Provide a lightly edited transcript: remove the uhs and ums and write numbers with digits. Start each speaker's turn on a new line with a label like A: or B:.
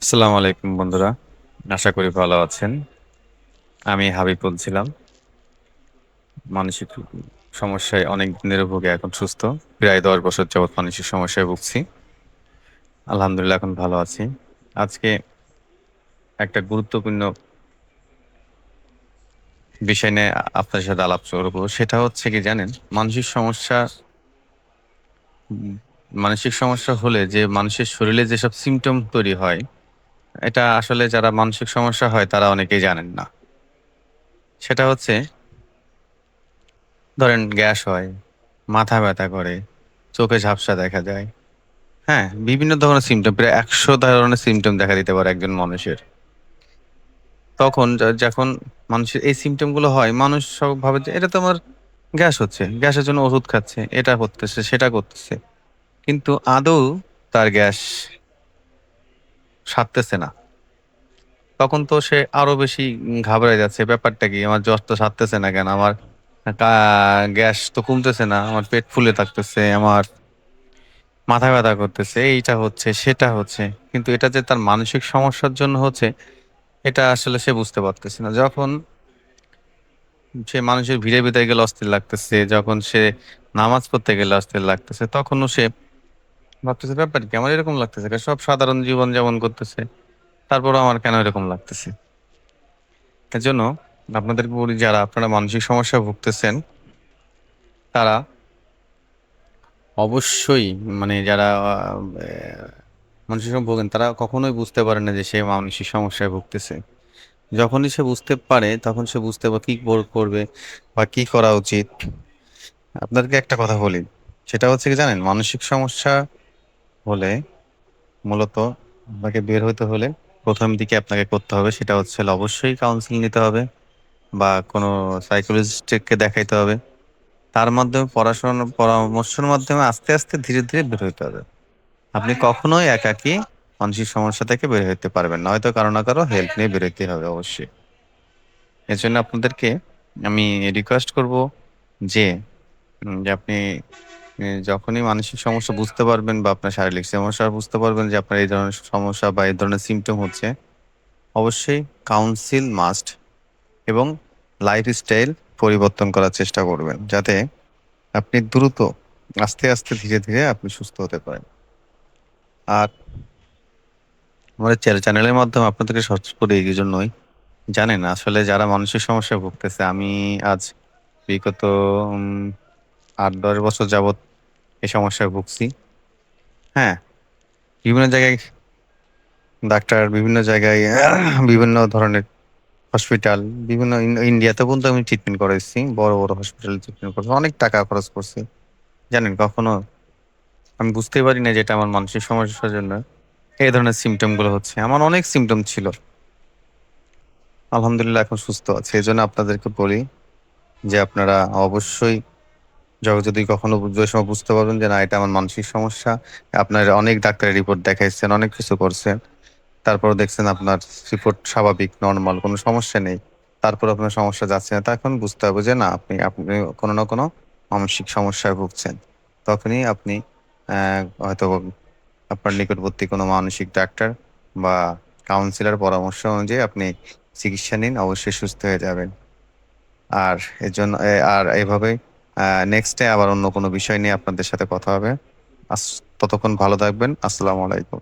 A: আসসালামু আলাইকুম বন্ধুরা। আশা করি ভালো আছেন। আমি হাবিব বলছিলাম। মানসিক সমস্যায় অনেক দিনের ভুগে এখন সুস্থ। প্রায় ১০ বছর যাবৎ মানসিক সমস্যায় ভুগছি। আলহামদুলিল্লাহ এখন ভালো আছি। আজকে একটা গুরুত্বপূর্ণ বিষয় নিয়ে আপনার সাথে আলাপ করব। সেটা হচ্ছে কি জানেন? উম মানসিক সমস্যা হলে যে মানুষের শরীরে যেসব সিম্পটম তৈরি হয়, এটা আসলে যারা মানসিক সমস্যা হয় তারা অনেকেই জানেন না। সেটা হচ্ছে ধরেন গ্যাস হয়, মাথা ব্যথা করে, চোখে ঝাপসা দেখা যায়। হ্যাঁ? বিভিন্ন ধরনের সিম্পটম প্রায় ১০০ ধরনের সিম্পটম দেখা দিতে পারে একজন মানুষের। তখন যখন মানুষের এই সিম্পটম গুলো হয়, মানুষ সব ভাবে যে এটা তো আমার গ্যাস হচ্ছে। গ্যাসের জন্য ওষুধ খাচ্ছে, এটা করতেছে, সেটা করতেছে। কিন্তু আদৌ তার গ্যাস সারতেছে না। তখন তো সে আরো বেশি ঘাবড়ে যাচ্ছে। ব্যাপারটা কি? আমার জ্বর তো সারতেছে না কেন? আমার কা গ্যাস তো কমতেছে না। আমার পেট ফুলে থাকতেছে। আমার মাথা ব্যথা করতেছে, এইটা হচ্ছে, সেটা হচ্ছে। কিন্তু এটা যে তার মানসিক সমস্যার জন্য হচ্ছে, এটা আসলে সে বুঝতে পারতেছে না। যখন সে মানুষের ভিড়ে ভিতরে গেলে অস্থির লাগতেছে, যখন সে নামাজ পড়তে গেলে অস্থির লাগতেছে, তখনও সে ভাবতেছে ব্যাপার কি? আমার এরকম লাগতেছে কেন? সব সাধারণ জীবন যেমন করতেছে, তারপরেও আমার কেন এরকম লাগতেছে? এজন্য আপনাদেরকে বলি যারা আপনারা মানসিক সমস্যায় ভুগতেছেন, তারা অবশ্যই মানে যারা মানসিক সমস্যায় ভোগেন তারা কখনোই বুঝতে পারে না যে সে মানসিক সমস্যায় ভুগতেছে। যখনই সে বুঝতে পারে তখন সে বুঝতে পারে কি করবে বা কি করা উচিত। আপনাদেরকে একটা কথা বলি, সেটা হচ্ছে কি জানেন? মানসিক সমস্যা হলে মূলত আপনাকে বের হতে হলে ১ম দিকে আপনাকে করতে হবে সেটা হচ্ছে হলো অবশ্যই কাউন্সেলিং নিতে হবে বা কোনো সাইকোলজিস্টকে দেখাইতে হবে। তার মাধ্যমে পরামর্শের মাধ্যমে আস্তে, আস্তে ধীরে, ধীরে বের হইতে হবে। আপনি কখনোই একাকী মানসিক সমস্যা থেকে বের হইতে পারবেন না। হয়তো কারো না কারো হেল্প নিয়ে বের হইতে হবে অবশ্যই। এজন্য আপনাদেরকে আমি রিকোয়েস্ট করব যে, যে আপনি যখনই মানসিক সমস্যা বুঝতে পারবেন বা আপনার শারীরিক সমস্যা বুঝতে পারবেন যে আপনার এই ধরনের সমস্যা বা এই ধরনের সিম্পটম হচ্ছে, অবশ্যই কাউন্সিল মাস্ট এবং লাইফস্টাইল পরিবর্তন করার চেষ্টা করবেন। যাতে আপনি দ্রুত আস্তে, আস্তে ধীরে, ধীরে আপনি সুস্থ হতে পারেন। আর আমাদের চ্যানেলের মাধ্যমে আপনাদেরকে সচেতন করি এজন্যই, জানেন আসলে যারা মানসিক সমস্যায় ভুগতেছে আমি আজ বিগত উম ৮-১০ বছর যাবৎ এই সমস্যায় ভুগছি। হ্যাঁ? বিভিন্ন জায়গায় ডাক্তার, বিভিন্ন জায়গায় বিভিন্ন ধরনের হসপিটাল, বিভিন্ন ইন্ডিয়াতে পর্যন্ত আমি ট্রিটমেন্ট করাইছি। বড়, বড় হসপিটালে ট্রিটমেন্ট করেছি। অনেক টাকা খরচ করছি। জানেন কখনো আমি বুঝতেই পারি না যে এটা আমার মানসিক সমস্যার জন্য এই ধরনের সিম্পটম গুলো হচ্ছে। আমার অনেক সিম্পটম ছিল। আলহামদুলিল্লাহ এখন সুস্থ আছি। এজন্য আপনাদেরকে বলি যে আপনারা অবশ্যই যদি কখনো যে সময় বুঝতে পারবেন যে না এটা আমার মানসিক সমস্যা, আপনার অনেক ডাক্তারের রিপোর্ট দেখাইছেন, অনেক কিছু করছেন। তারপরেও দেখছেন আপনার রিপোর্ট স্বাভাবিক, নরমাল কোনো সমস্যা নেই। তারপরেও আপনার সমস্যা যাচ্ছে না। তখন বুঝতে হবে যে না আপনি আপনি কোনো না কোনো মানসিক সমস্যায় ভুগছেন। তখনই আপনি অ্যা হয়তো আপনার নিকটবর্তী কোনো মানসিক ডাক্তার বা কাউন্সিলর পরামর্শ অনুযায়ী আপনি চিকিৎসা নিন, অবশ্যই সুস্থ হয়ে যাবেন। আর এজন্য আর এভাবেই নেক্সট ডে আবার অন্য কোনো বিষয় নিয়ে আপনাদের সাথে কথা হবে। ততক্ষণ ভালো থাকবেন। আসসালামু আলাইকুম।